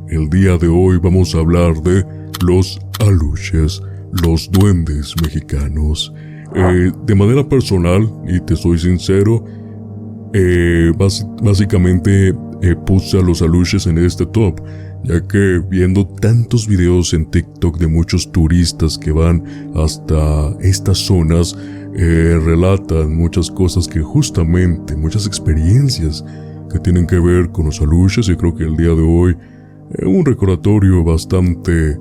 El día de hoy vamos a hablar de los aluches, los duendes mexicanos. De manera personal, y te soy sincero, básicamente puse a los aluches en este top, ya que viendo tantos videos en TikTok de muchos turistas que van hasta estas zonas, relatan muchas cosas que justamente, muchas experiencias que tienen que ver con los aluches, y creo que el día de hoy un recordatorio bastante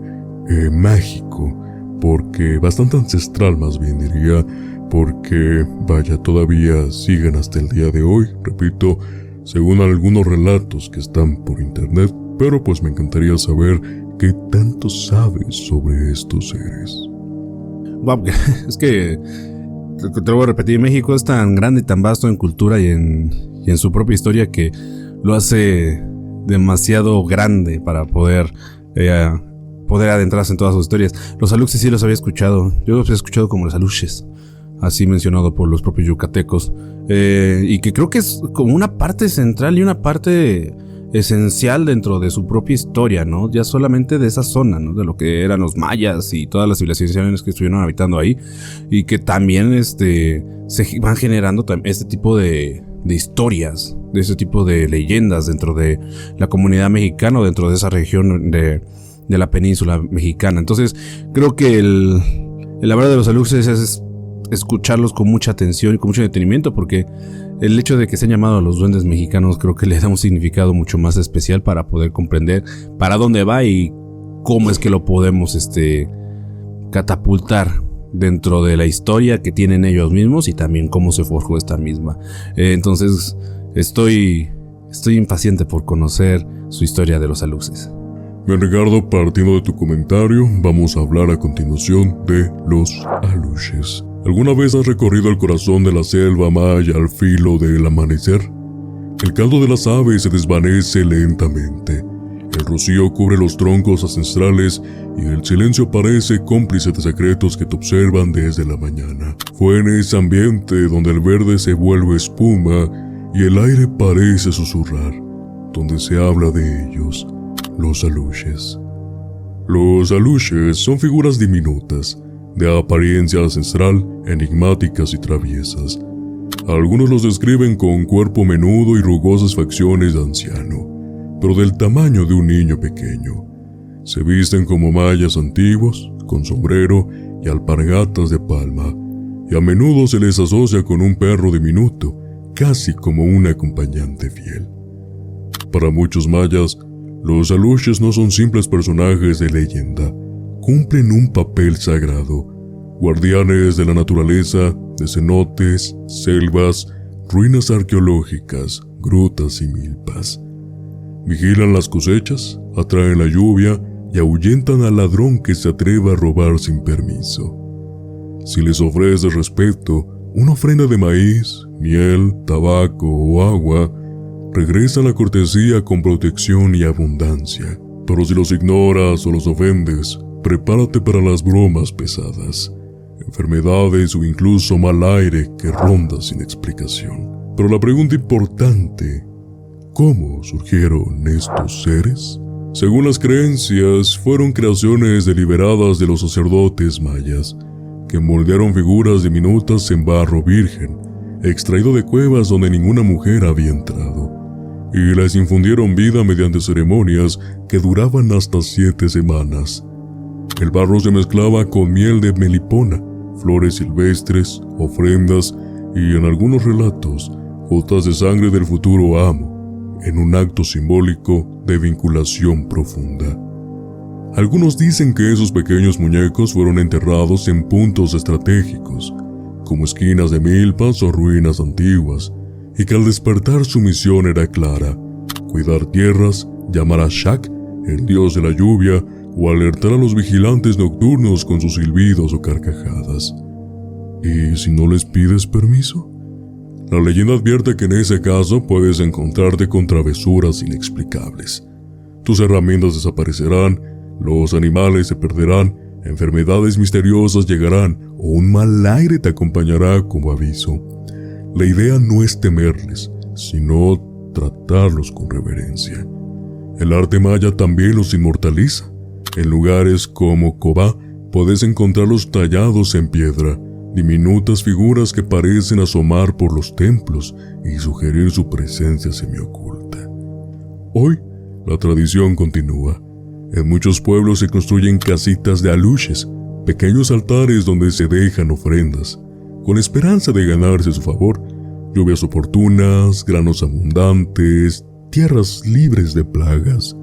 mágico, porque bastante ancestral más bien diría, porque vaya, todavía siguen hasta el día de hoy, repito, según algunos relatos que están por internet, pero pues me encantaría saber qué tanto sabes sobre estos seres. Wow, es que te lo voy a repetir, México es tan grande y tan vasto en cultura y en su propia historia que lo hace demasiado grande para poder adentrarse en todas sus historias. Los aluches sí los había escuchado, yo los había escuchado como los aluches, así mencionado por los propios yucatecos, y que creo que es como una parte central y una parte esencial dentro de su propia historia, ¿no? Ya solamente de esa zona, ¿no? De lo que eran los mayas y todas las civilizaciones que estuvieron habitando ahí, y que también se van generando este tipo de historias, de ese tipo de leyendas dentro de la comunidad mexicana, dentro de esa región de la península mexicana. Entonces creo que el hablar de los aluches es escucharlos con mucha atención y con mucho detenimiento, porque el hecho de que se han llamado a los duendes mexicanos creo que le da un significado mucho más especial para poder comprender para dónde va y cómo es que lo podemos catapultar dentro de la historia que tienen ellos mismos y también cómo se forjó esta misma. Entonces estoy impaciente por conocer su historia de los aluches. Bien, Ricardo, partiendo de tu comentario, vamos a hablar a continuación de los aluches. ¿Alguna vez has recorrido el corazón de la selva maya al filo del amanecer? El canto de las aves se desvanece lentamente. El rocío cubre los troncos ancestrales y el silencio parece cómplice de secretos que te observan desde la mañana. Fue en ese ambiente donde el verde se vuelve espuma y el aire parece susurrar, donde se habla de ellos, los aluches. Los aluches son figuras diminutas, de apariencia ancestral, enigmáticas y traviesas. Algunos los describen con cuerpo menudo y rugosas facciones de anciano, pero del tamaño de un niño pequeño. Se visten como mayas antiguos, con sombrero y alpargatas de palma, y a menudo se les asocia con un perro diminuto, casi como un acompañante fiel. Para muchos mayas, los aluches no son simples personajes de leyenda, cumplen un papel sagrado, guardianes de la naturaleza, de cenotes, selvas, ruinas arqueológicas, grutas y milpas. Vigilan las cosechas, atraen la lluvia y ahuyentan al ladrón que se atreva a robar sin permiso. Si les ofreces respeto, una ofrenda de maíz, miel, tabaco o agua, regresan la cortesía con protección y abundancia. Pero si los ignoras o los ofendes, prepárate para las bromas pesadas, enfermedades o incluso mal aire que ronda sin explicación. Pero la pregunta importante, ¿cómo surgieron estos seres? Según las creencias, fueron creaciones deliberadas de los sacerdotes mayas, que moldearon figuras diminutas en barro virgen, extraído de cuevas donde ninguna mujer había entrado, y les infundieron vida mediante ceremonias que duraban hasta 7 semanas. El barro se mezclaba con miel de melipona, flores silvestres, ofrendas y, en algunos relatos, gotas de sangre del futuro amo, en un acto simbólico de vinculación profunda. Algunos dicen que esos pequeños muñecos fueron enterrados en puntos estratégicos, como esquinas de milpas o ruinas antiguas, y que al despertar su misión era clara: cuidar tierras, llamar a Shak, el dios de la lluvia, o alertar a los vigilantes nocturnos con sus silbidos o carcajadas. ¿Y si no les pides permiso? La leyenda advierte que en ese caso puedes encontrarte con travesuras inexplicables. Tus herramientas desaparecerán, los animales se perderán, enfermedades misteriosas llegarán o un mal aire te acompañará como aviso. La idea no es temerles, sino tratarlos con reverencia. El arte maya también los inmortaliza. En lugares como Cobá puedes encontrarlos tallados en piedra, diminutas figuras que parecen asomar por los templos y sugerir su presencia semioculta. Hoy, la tradición continúa. En muchos pueblos se construyen casitas de aluches, pequeños altares donde se dejan ofrendas, con esperanza de ganarse su favor, lluvias oportunas, granos abundantes, tierras libres de plagas.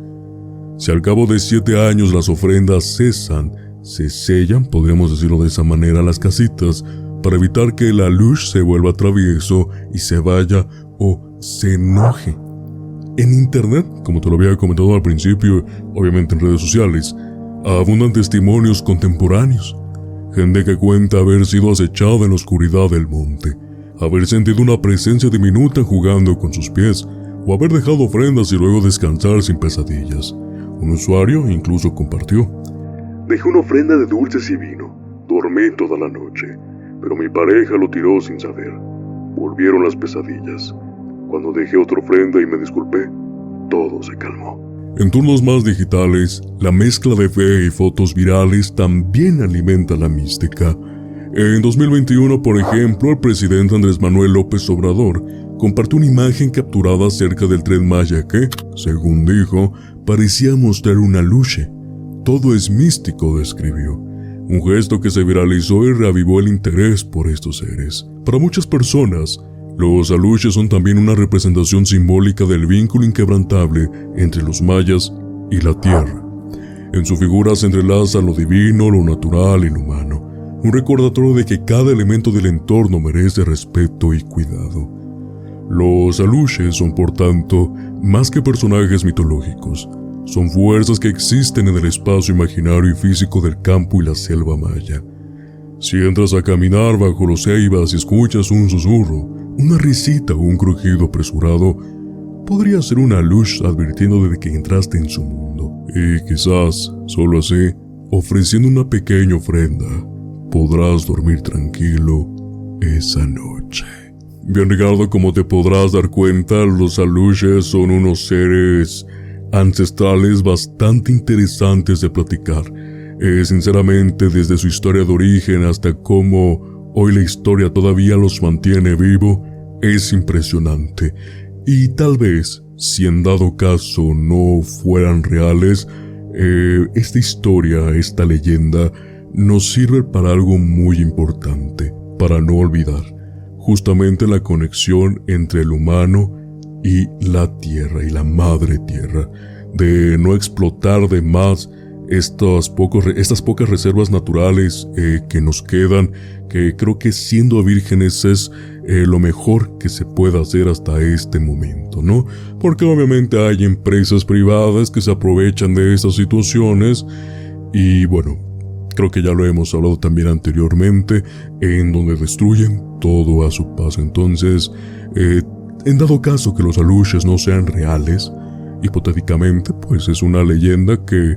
Si al cabo de 7 años las ofrendas cesan, se sellan, podríamos decirlo de esa manera, las casitas, para evitar que el alush se vuelva travieso y se vaya o se enoje. En internet, como te lo había comentado al principio, obviamente en redes sociales, abundan testimonios contemporáneos. Gente que cuenta haber sido acechada en la oscuridad del monte, haber sentido una presencia diminuta jugando con sus pies, o haber dejado ofrendas y luego descansar sin pesadillas. Un usuario incluso compartió: dejé una ofrenda de dulces y vino, dormí toda la noche, pero mi pareja lo tiró sin saber. Volvieron las pesadillas. Cuando dejé otra ofrenda y me disculpé, todo se calmó. En turnos más digitales, la mezcla de fe y fotos virales también alimenta la mística. En 2021, por ejemplo, el presidente Andrés Manuel López Obrador compartió una imagen capturada cerca del Tren Maya que, según dijo, parecía mostrar un aluche. Todo es místico, describió. Un gesto que se viralizó y reavivó el interés por estos seres. Para muchas personas, los aluches son también una representación simbólica del vínculo inquebrantable entre los mayas y la tierra. En su figura se entrelaza lo divino, lo natural y lo humano. Un recordatorio de que cada elemento del entorno merece respeto y cuidado. Los aluches son, por tanto, más que personajes mitológicos. Son fuerzas que existen en el espacio imaginario y físico del campo y la selva maya. Si entras a caminar bajo los ceibas y escuchas un susurro, una risita o un crujido apresurado, podría ser un alush advirtiendo de que entraste en su mundo. Y quizás, solo así, ofreciendo una pequeña ofrenda, podrás dormir tranquilo esa noche. Bien, Ricardo, como te podrás dar cuenta, los aluches son unos seres ancestrales bastante interesantes de platicar. Sinceramente, desde su historia de origen hasta cómo hoy la historia todavía los mantiene vivo, es impresionante. Y tal vez, si en dado caso no fueran reales, esta historia, esta leyenda, nos sirve para algo muy importante, para no olvidar, justamente la conexión entre el humano y la tierra, y la madre tierra, de no explotar de más estas pocas reservas naturales que nos quedan, que creo que siendo vírgenes es lo mejor que se puede hacer hasta este momento, ¿no? Porque obviamente hay empresas privadas que se aprovechan de estas situaciones y bueno, creo que ya lo hemos hablado también anteriormente, en donde destruyen todo a su paso. Entonces, en dado caso que los aluches no sean reales, hipotéticamente, pues es una leyenda que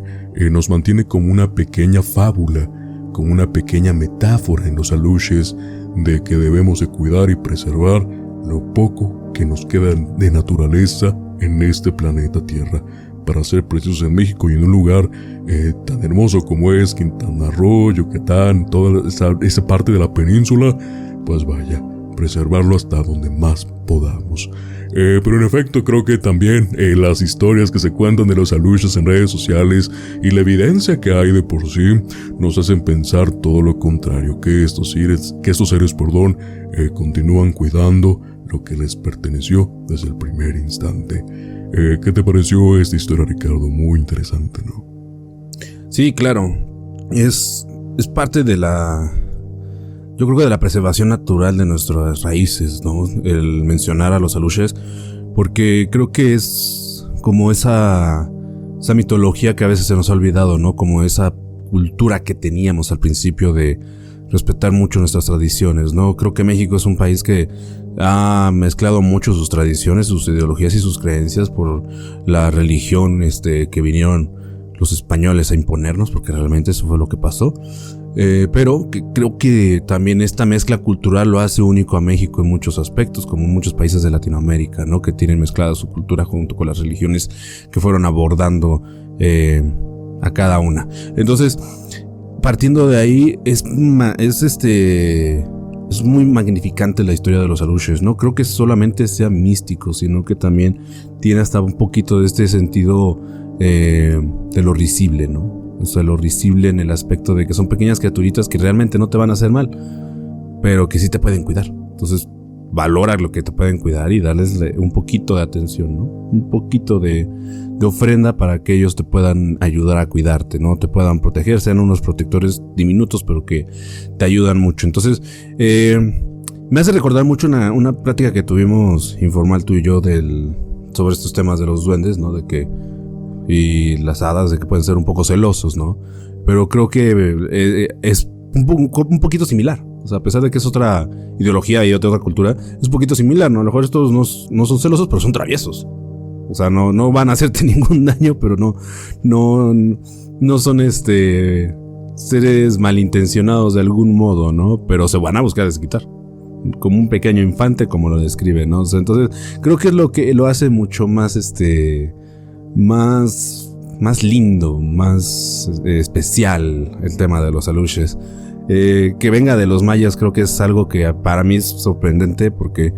nos mantiene como una pequeña fábula, como una pequeña metáfora en los aluches de que debemos de cuidar y preservar lo poco que nos queda de naturaleza en este planeta Tierra. Para ser precisos, en México y en un lugar tan hermoso como es Quintana Roo, Yucatán, toda esa parte de la península, pues vaya, preservarlo hasta donde más podamos. Pero en efecto creo que también las historias que se cuentan de los aluches en redes sociales y la evidencia que hay de por sí nos hacen pensar todo lo contrario, que estos seres continúan cuidando lo que les perteneció desde el primer instante. ¿Qué te pareció esta historia, Ricardo? Muy interesante, ¿no? Sí, claro. Es parte de yo creo que de la preservación natural de nuestras raíces, ¿no? El mencionar a los aluches, porque creo que es como esa mitología que a veces se nos ha olvidado, ¿no? Como esa cultura que teníamos al principio de respetar mucho nuestras tradiciones, ¿no? Creo que México es un país que ha mezclado mucho sus tradiciones, sus ideologías y sus creencias por la religión que vinieron los españoles a imponernos, porque realmente eso fue lo que pasó. Pero que creo que también esta mezcla cultural lo hace único a México en muchos aspectos, como muchos países de Latinoamérica, ¿no? Que tienen mezclada su cultura junto con las religiones que fueron abordando a cada una. Entonces, partiendo de ahí, es muy magnificante la historia de los Aluches. No creo que solamente sea místico, sino que también tiene hasta un poquito de este sentido de lo risible, ¿no? O sea, lo risible en el aspecto de que son pequeñas criaturitas que realmente no te van a hacer mal, pero que sí te pueden cuidar. Entonces, valora lo que te pueden cuidar y darles un poquito de atención, ¿no? Un poquito de ofrenda para que ellos te puedan ayudar a cuidarte, ¿no? Te puedan proteger, sean unos protectores diminutos, pero que te ayudan mucho. Entonces, me hace recordar mucho una plática que tuvimos informal tú y yo sobre estos temas de los duendes, ¿no? Y las hadas, de que pueden ser un poco celosos, ¿no? Pero creo que es un poquito similar. O sea, a pesar de que es otra ideología y otra cultura, es un poquito similar, ¿no? A lo mejor estos no son celosos, pero son traviesos. O sea, no van a hacerte ningún daño, pero no son seres malintencionados de algún modo, ¿no? Pero se van a buscar desquitar. Como un pequeño infante, como lo describe, ¿no? O sea, entonces, creo que es lo que lo hace mucho más más lindo, más especial el tema de los Aluches. Que venga de los mayas creo que es algo que para mí es sorprendente porque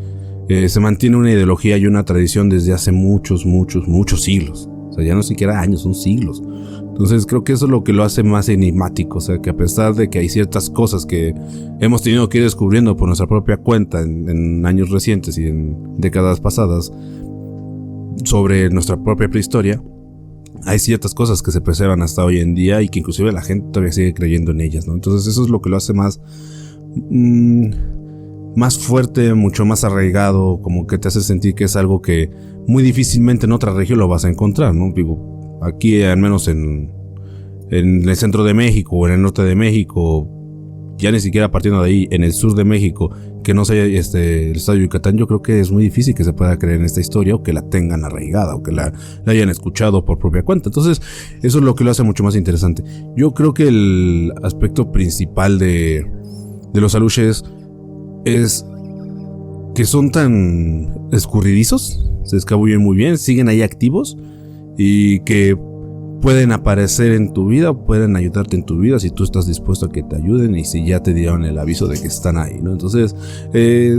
se mantiene una ideología y una tradición desde hace muchos siglos. O sea, ya no siquiera años, son siglos. Entonces creo que eso es lo que lo hace más enigmático. O sea, que a pesar de que hay ciertas cosas que hemos tenido que ir descubriendo por nuestra propia cuenta en años recientes y en décadas pasadas sobre nuestra propia prehistoria, hay ciertas cosas que se preservan hasta hoy en día y que inclusive la gente todavía sigue creyendo en ellas, ¿no? Entonces eso es lo que lo hace más fuerte, mucho más arraigado, como que te hace sentir que es algo que muy difícilmente en otra región lo vas a encontrar, ¿no? Digo, aquí al menos en el centro de México o en el norte de México, ya ni siquiera partiendo de ahí, en el sur de México, que no sea el estado de Yucatán, yo creo que es muy difícil que se pueda creer en esta historia o que la tengan arraigada o que la hayan escuchado por propia cuenta. Entonces, eso es lo que lo hace mucho más interesante. Yo creo que el aspecto principal de los Aluches es que son tan escurridizos, se escabullen muy bien, siguen ahí activos y que pueden aparecer en tu vida, pueden ayudarte en tu vida si tú estás dispuesto a que te ayuden y si ya te dieron el aviso de que están ahí, ¿no? Entonces,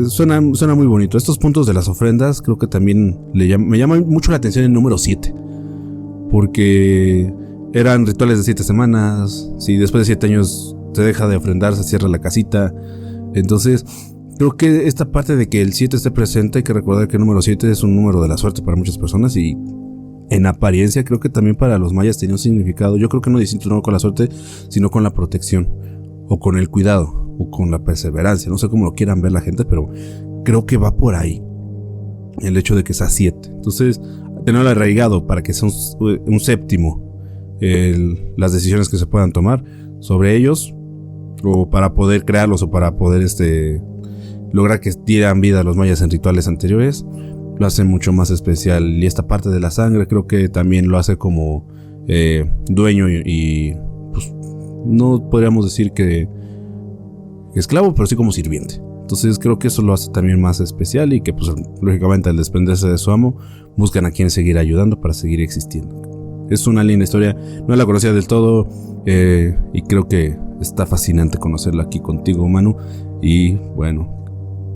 suena muy bonito. Estos puntos de las ofrendas creo que también me llama mucho la atención el número 7, porque eran rituales de 7 semanas, si después de 7 años se deja de ofrendar, se cierra la casita. Entonces, creo que esta parte de que el 7 esté presente, hay que recordar que el número 7 es un número de la suerte para muchas personas y en apariencia creo que también para los mayas tenía un significado, yo creo que no distinto no con la suerte, sino con la protección, o con el cuidado, o con la perseverancia, no sé cómo lo quieran ver la gente, pero creo que va por ahí, el hecho de que sea 7. Entonces, tenerlo arraigado para que sea un séptimo, las decisiones que se puedan tomar sobre ellos, o para poder crearlos, o para poder lograr que dieran vida a los mayas en rituales anteriores, lo hace mucho más especial. Y esta parte de la sangre creo que también lo hace como dueño y pues no podríamos decir que esclavo, pero sí como sirviente. Entonces creo que eso lo hace también más especial y que pues lógicamente al desprenderse de su amo buscan a quien seguir ayudando para seguir existiendo. Es una linda historia, no la conocía del todo y creo que está fascinante conocerla aquí contigo, Manu. Y bueno,